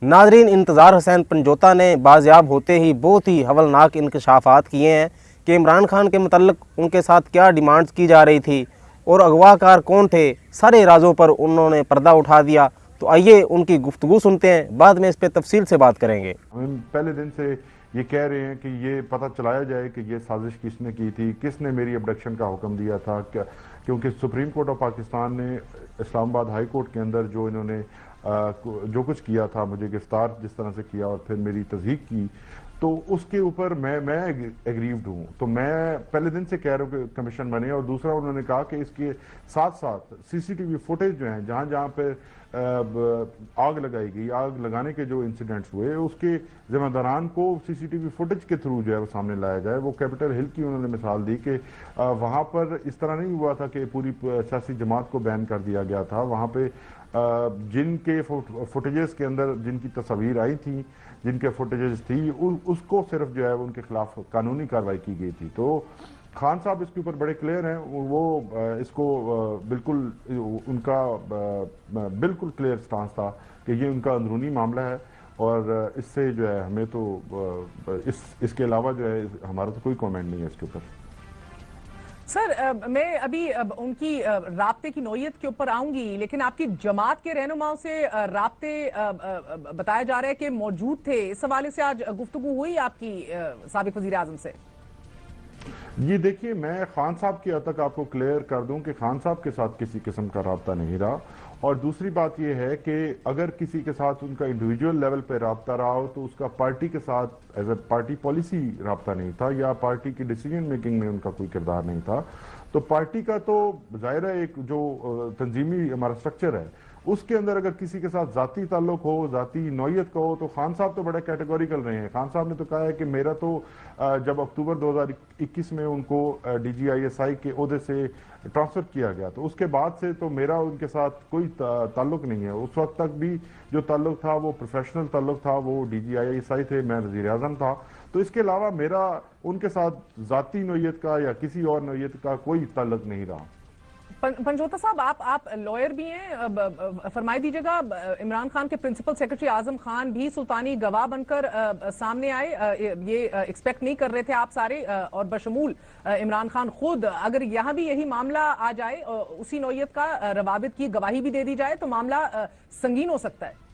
नाज़रीन, इंतज़ार हुसैन पंजोता ने बाज़याब होते ही बहुत ही हवलनाक इंकशाफात किए हैं कि इमरान खान के मतलब उनके साथ क्या डिमांड्स की जा रही थी और अगवाकार कौन थे। सारे राजों पर उन्होंने पर्दा उठा दिया। तो आइए उनकी गुफ्तगू सुनते हैं, बाद में इस पर तफसील से बात करेंगे। हम पहले दिन से ये कह रहे हैं कि ये पता चलाया जाए कि ये साजिश किसने की थी, किसने मेरी अबडक्शन का हुक्म दिया था। क्योंकि सुप्रीम कोर्ट ऑफ पाकिस्तान ने इस्लामाबाद हाई कोर्ट के अंदर जो इन्होंने जो कुछ किया था, मुझे गिरफ्तार जिस तरह से किया और फिर मेरी तस्दीक की, तो उसके ऊपर मैं एग्रीव्ड हूँ। तो मैं पहले दिन से कह रहा हूँ कि कमीशन बने। और दूसरा उन्होंने कहा कि इसके साथ साथ सीसीटीवी फुटेज जो हैं, जहाँ जहाँ पे आग लगाई गई, आग लगाने के जो इंसिडेंट्स हुए, उसके जिम्मेदारान को सीसीटीवी फुटेज के थ्रू जो है वो सामने लाया जाए। वो कैपिटल हिल की उन्होंने मिसाल दी कि वहाँ पर इस तरह नहीं हुआ था कि पूरी सियासी जमात को बैन कर दिया गया था। वहाँ पे जिनके फुटेजेस के अंदर जिनकी तस्वीर आई थी, जिनके फुटेजेस थी, उसको सिर्फ जो है उनके खिलाफ कानूनी कार्रवाई की गई थी। तो खान साहब इसके ऊपर बड़े क्लियर हैं। वो इसको बिल्कुल उनका बिल्कुल क्लियर स्टांस था कि ये उनका अंदरूनी मामला है और इससे जो है हमें तो इसके अलावा जो है हमारा तो कोई कमेंट नहीं है इसके ऊपर। सर, मैं अभी उनकी राब्ते की नौयत के ऊपर आऊंगी, लेकिन आपकी जमात के रहनुमाओं से राब्ते बताया जा रहा है कि मौजूद थे। इस हवाले से आज गुफ्तगू हुई आपकी साबिक वजीर आजम से? जी देखिए, मैं खान साहब की हद तक आपको क्लियर कर दूं कि खान साहब के साथ किसी किस्म का राब्ता नहीं रहा। और दूसरी बात यह है कि अगर किसी के साथ उनका इंडिविजुअल लेवल पे राब्ता रहा हो तो उसका पार्टी के साथ एज ए पार्टी पॉलिसी राब्ता नहीं था, या पार्टी की डिसीजन मेकिंग में उनका कोई किरदार नहीं था। तो पार्टी का तो ज़ाहिर है एक जो तंजीमी हमारा स्ट्रक्चर है, उसके अंदर अगर किसी के साथ जाती ताल्लुक हो, जाती नौयत का हो, तो खान साहब तो बड़े कैटेगोरिकल रहे हैं। खान साहब ने तो कहा है कि मेरा तो जब अक्टूबर 2021 में उनको DGISI के ओहदे से ट्रांसफ़र किया गया, तो उसके बाद से तो मेरा उनके साथ कोई ताल्लुक नहीं है। उस वक्त तक भी जो ताल्लुक था वो प्रोफेशनल ताल्लुक था, वो DGISI थे, मैं वज़ीर आज़म था। तो इसके अलावा मेरा उनके साथ ज़ाती नौयत का या किसी और नौयत का कोई ताल्लुक नहीं रहा। पंजोता साहब, आप लॉयर भी हैं, फरमाई दीजिएगा, इमरान खान के प्रिंसिपल सेक्रेटरी आजम खान भी सुल्तानी गवाह बनकर सामने आए। ये एक्सपेक्ट नहीं कर रहे थे आप सारे, और बशमूल इमरान खान खुद। अगर यहाँ भी यही मामला आ जाए, उसी नौयत का रवाबित की गवाही भी दे दी जाए, तो मामला संगीन हो सकता है।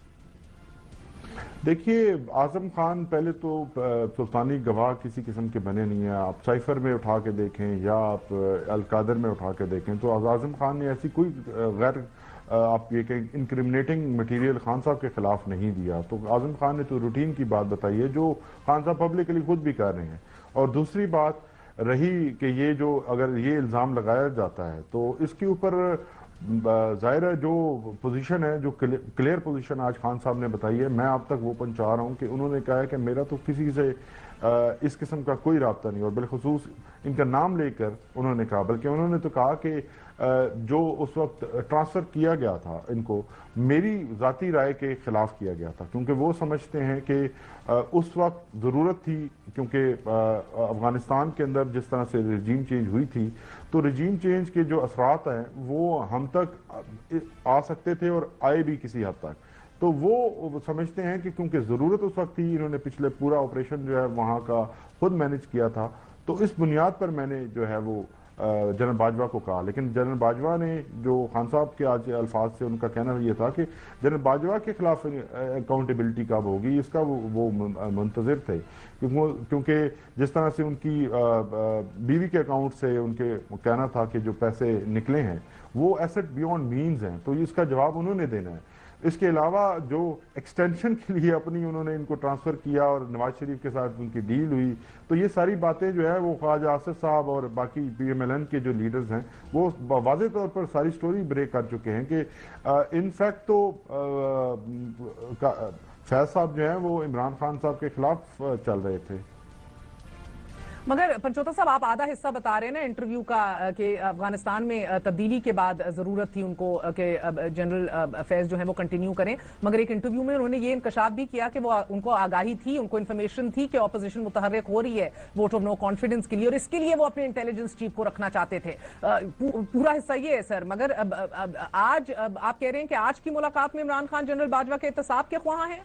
देखिए, आजम खान पहले तो सुल्तानी गवाह किसी किस्म के बने नहीं है। आप साइफर में उठा के देखें या आप अलकादर में उठा के देखें, तो आजम खान ने ऐसी कोई गैर आप ये कहें इंक्रिमिनेटिंग मटेरियल खान साहब के खिलाफ नहीं दिया। तो आजम खान ने तो रूटीन की बात बताई है जो खान साहब पब्लिकली खुद भी कर रहे हैं। और दूसरी बात रही कि ये जो अगर ये इल्ज़ाम लगाया जाता है तो इसके ऊपर जाहिर है जो पोजीशन है, जो क्लियर पोजीशन आज खान साहब ने बताई है, मैं आप तक वो पहुंचा रहा हूं कि उन्होंने कहा है कि मेरा तो किसी से इस किस्म का कोई राब्ता नहीं। और बिलखुसूस इनका नाम लेकर उन्होंने कहा, बल्कि उन्होंने तो कहा कि जो उस वक्त ट्रांसफ़र किया गया था इनको मेरी ज़ाती राय के ख़िलाफ़ किया गया था, क्योंकि वो समझते हैं कि उस वक्त ज़रूरत थी, क्योंकि अफ़गानिस्तान के अंदर जिस तरह से रजीम चेंज हुई थी, तो रजीम चेंज के जो असरात हैं वो हम तक आ सकते थे और आए भी किसी हद तक। तो वो समझते हैं कि क्योंकि ज़रूरत उस वक्त थी, इन्होंने पिछले पूरा ऑपरेशन जो है वहाँ का खुद मैनेज किया था, तो इस बुनियाद पर मैंने जो है वो जनरल बाजवा को कहा। लेकिन जनरल बाजवा ने जो खान साहब के आज अल्फाज से उनका कहना ये था कि जनरल बाजवा के खिलाफ अकाउंटेबिलिटी कब होगी, इसका वो मुंतज़िर थे, क्योंकि जिस तरह से उनकी बीवी के अकाउंट से उनके कहना था कि जो पैसे निकले हैं वो एसेट बियॉन्ड मीन्स हैं, तो इसका जवाब उन्होंने देना है। इसके अलावा जो एक्सटेंशन के लिए अपनी उन्होंने इनको ट्रांसफ़र किया और नवाज शरीफ के साथ उनकी डील हुई, तो ये सारी बातें जो है वो ख्वाजा आसिफ साहब और बाकी PMLN के जो लीडर्स हैं वो वाज़े तौर पर सारी स्टोरी ब्रेक कर चुके हैं कि इनफैक्ट तो फैज साहब जो हैं वो इमरान खान साहब के खिलाफ चल रहे थे। मगर पंचोता साहब, आप आधा हिस्सा बता रहे हैं ना इंटरव्यू का कि अफगानिस्तान में तब्दीली के बाद जरूरत थी उनको कि जनरल अफेयर्स जो है वो कंटिन्यू करें, मगर एक इंटरव्यू में उन्होंने ये इंकशाफ भी किया कि वो उनको आगाही थी, उनको इन्फॉर्मेशन थी कि ऑपोजिशन मुतहर्रिक हो रही है वोट ऑफ नो कॉन्फिडेंस के लिए, और इसके लिए वो अपने इंटेलिजेंस चीफ को रखना चाहते थे। पूरा हिस्सा ये है सर। मगर आज आप कह रहे हैं कि आज की मुलाकात में इमरान खान जनरल बाजवा के एहतसाब के ख्वाह हैं।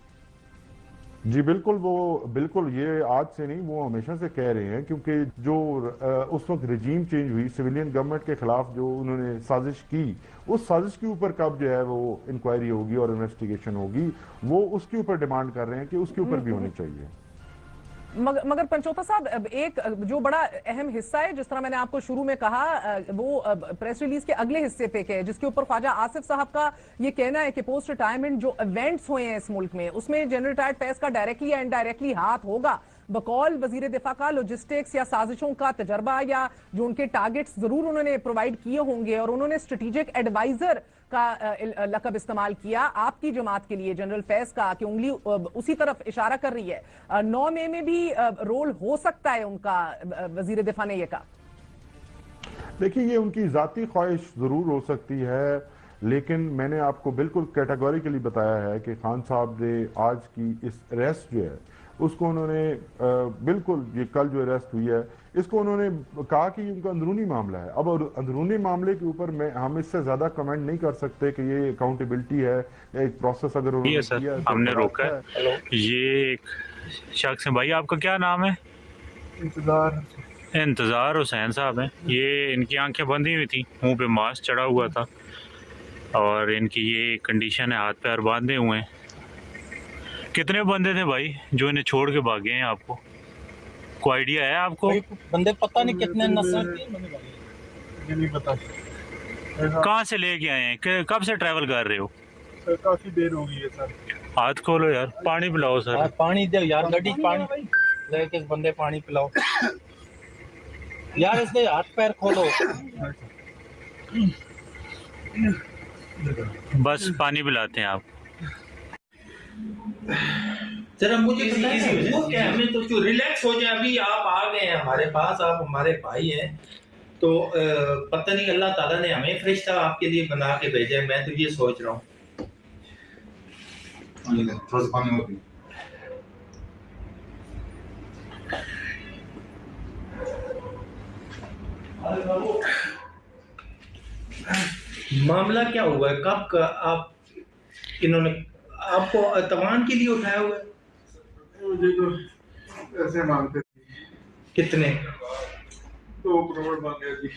जी बिल्कुल ये आज से नहीं, वो हमेशा से कह रहे हैं, क्योंकि जो उस वक्त रजीम चेंज हुई, सिविलियन गवर्नमेंट के खिलाफ जो उन्होंने साजिश की, उस साजिश के ऊपर कब जो है वो इंक्वायरी होगी और इन्वेस्टिगेशन होगी, वो उसके ऊपर डिमांड कर रहे हैं कि उसके ऊपर भी होनी चाहिए। मगर पंचोता साहब, एक जो बड़ा अहम हिस्सा है, जिस तरह मैंने आपको शुरू में कहा, वो प्रेस रिलीज के अगले हिस्से पे है, जिसके ऊपर ख्वाजा आसिफ साहब का ये कहना है कि पोस्ट रिटायरमेंट जो इवेंट्स हुए हैं इस मुल्क में, उसमें जनरल रिटायर्ड फैज का डायरेक्टली या इनडायरेक्टली हाथ होगा। बकौल वजीर दिफा का लॉजिस्टिक्स या साजिशों का तजर्बा, या जो उनके टारगेट्स जरूर उन्होंने प्रोवाइड किए होंगे, और उन्होंने स्ट्रेटेजिक एडवाइजर का लकब इस्तेमाल किया आपकी जमात के लिए, जनरल फैज का, कि उंगली उसी तरफ इशारा कर रही है। 9 मई में भी रोल हो सकता है उनका, वजीर दिफा ने यह कहा। देखिए, ये उनकी जाती ख्वाहिश जरूर हो सकती है, लेकिन मैंने आपको बिल्कुल कैटेगोरिकली बताया है कि खान साहब ने आज की इस अरेस्ट जो है उसको उन्होंने बिल्कुल, ये कल जो अरेस्ट हुई है, इसको उन्होंने कहा कि उनका अंदरूनी मामला है। अब अंदरूनी मामले के ऊपर हम इससे ज्यादा कमेंट नहीं कर सकते कि ये अकाउंटेबिलिटी है, एक प्रोसेस अगर उन्होंने किया है, हमने रोका है। ये एक शख्स है भाई, आपका क्या नाम है? इंतजार हुसैन साहब हैं। ये इनकी आंखें बंदी हुई थी, मुंह पे मास्क चढ़ा हुआ था, और इनकी ये कंडीशन है, हाथ पैर बांधे हुए हैं। कितने बंदे थे भाई जो इन्हें छोड़ के भागे हैं? आपको कोई आइडिया है? आपको बंदे पता नहीं कितने नस्ल के, नहीं पता। कहाँ से लेके आए हैं? कब से ट्रैवल कर रहे हो? सर काफी देर हो गई है सर। हाथ खोलो यार, पानी पिलाओ सर। पानी दो यार, गड्डी पानी लेके बंदे पानी पिलाओ यार, इसके हाथ पैर खोलो। बस पानी पिलाते हैं आप। जरा मुझे बताइए वो क्या, हमें तो जो रिलैक्स हो जाए। अभी आप आ गए हैं हमारे पास, आप हमारे भाई हैं, तो पता नहीं अल्लाह ताला ने हमें फरिश्ता आपके लिए बना के भेजा है। मैं तो ये सोच रहा हूँ। थोड़ा सा पानी और मामला क्या हुआ है? कब का आप, इन्होंने आपको तवान के लिए उठाया हुआ है? मुझे तो ऐसे मांगते कितने? 2 करोड़ मांगे जी।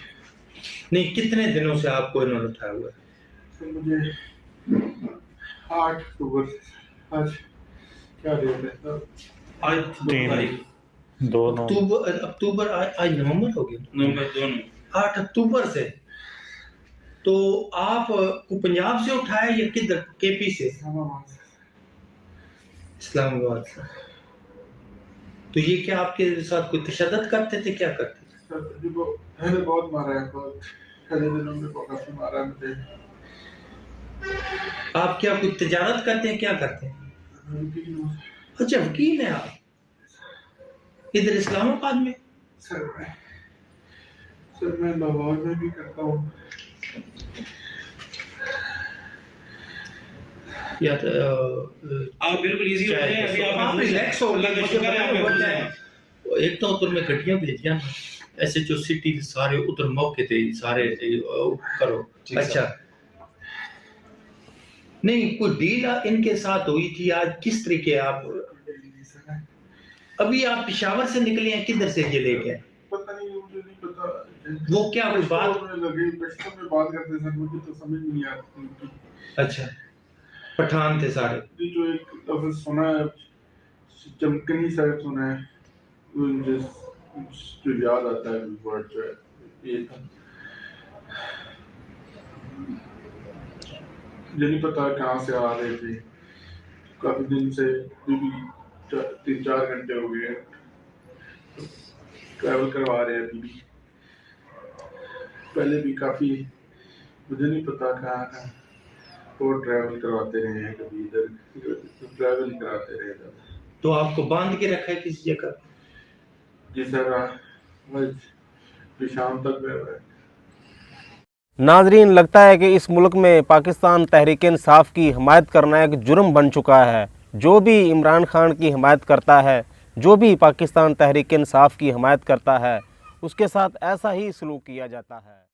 नहीं, कितने दिनों से आपको इन्होंने उठाया हुआ है? तो मुझे 8 अक्टूबर, आज क्या डेट है? आज 2 अक्टूबर, आज नवंबर हो गया। नवंबर 8 अक्टूबर से। तो आप को पंजाब से उठाया या किधर? केपी से? इस्लामाबाद से। तो ये क्या आपके साथ कोई तशद्दुद करते थे? क्या करते थे? सर जी वो पहले बहुत मारा है, बहुत पहले दिनों में काफी मारा है मुझे। आप क्या कोई तिजारत करते हैं? क्या करते हैं? अच्छा, वकील हैं आप इधर इस्लामाबाद में? सर मैं लाहौर में भी करता हूँ। या आप बिल्कुल इजी हो जाए, अभी आप रिलैक्स हो। एक तो उधर में गड्डियां भेजिया ऐसे जो सिटी सारे उधर मौके थे सारे करो। अच्छा, नहीं कोई डील इनके साथ हुई थी आज? किस तरीके आप अभी आप पेशावर से निकले हैं, किधर से ये लेके? पता नहीं, मुझे नहीं पता। वो क्या कोई बात लगे पश्तो में बात करते सर, मुझे तो समझ नहीं आती। अच्छा, पठान थे सारे? जो एक लफ्ज सुना है, चमकनी साहब सुना है, जो याद आता है वर्ड जो है ये था। मुझे नहीं पता कहाँ से आ रहे थे, काफी दिन से, 3-4 घंटे हो गए ट्रैवल करवा रहे हैं अभी भी। पहले भी काफी, मुझे नहीं पता कहाँ और ट्रैवल करवाते रहे हैं, कभी इधर ट्रैवल कराते रहे। तो आपको बांध के रखा है किसी जगह? जी सर, आज शाम तक है। नाजरीन, लगता है कि इस मुल्क में पाकिस्तान तहरीक इंसाफ की हमायत करना एक जुर्म बन चुका है। जो भी इमरान खान की हमायत करता है, जो भी पाकिस्तान तहरीक इंसाफ की हमायत करता है, उसके साथ ऐसा ही सलूक किया जाता है।